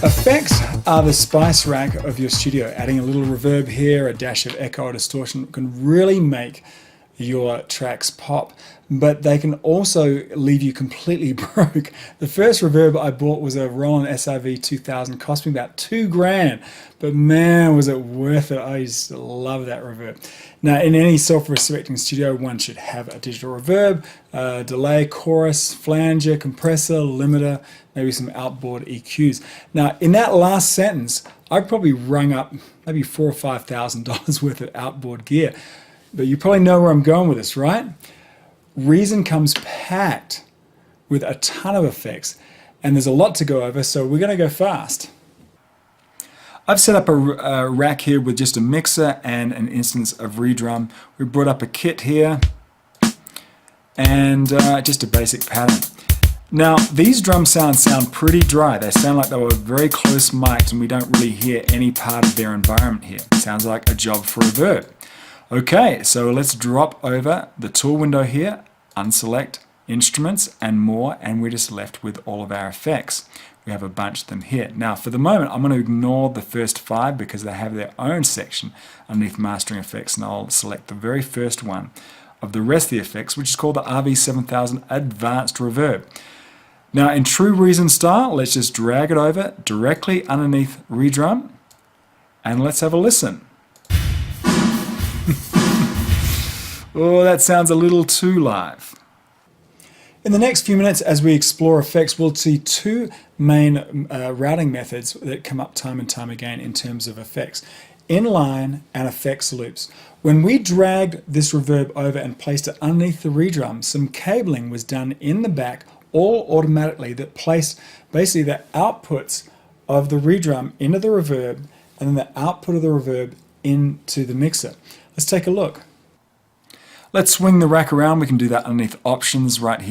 Effects are the spice rack of your studio. Adding a little reverb here, a dash of echo or distortion can really make your tracks pop, but they can also leave you completely broke. The first reverb I bought was a Roland SRV 2000, cost me about $2,000, but man was it worth it. I just love that reverb. Now in any self-respecting studio, one should have a digital reverb, delay, chorus, flanger, compressor, limiter, maybe some outboard EQs. Now in that last sentence, I probably rung up maybe $4,000 or $5,000 worth of outboard gear. But you probably know where I'm going with this, right? Reason comes packed with a ton of effects, and there's a lot to go over, so we're going to go fast. I've set up a rack here with just a mixer and an instance of Redrum. We brought up a kit here, and just a basic pattern. Now, these drum sounds sound pretty dry. They sound like they were very close mic'd, and we don't really hear any part of their environment here. Sounds like a job for reverb. Okay, so let's drop over the tool window here, unselect instruments and more, and we're just left with all of our effects. We have a bunch of them here. Now for the moment I'm going to ignore the first 5 because they have their own section underneath mastering effects, and I'll select the very first one of the rest of the effects, which is called the RV7000 Advanced Reverb. Now in true Reason style, let's just drag it over directly underneath Redrum and let's have a listen. Oh, that sounds a little too live. In the next few minutes, as we explore effects, we'll see 2 main routing methods that come up time and time again in terms of effects. Inline and effects loops. When we dragged this reverb over and placed it underneath the Redrum, some cabling was done in the back all automatically that placed basically the outputs of the Redrum into the reverb and then the output of the reverb into the mixer. Let's take a look. Let's swing the rack around. We can do that underneath options right here.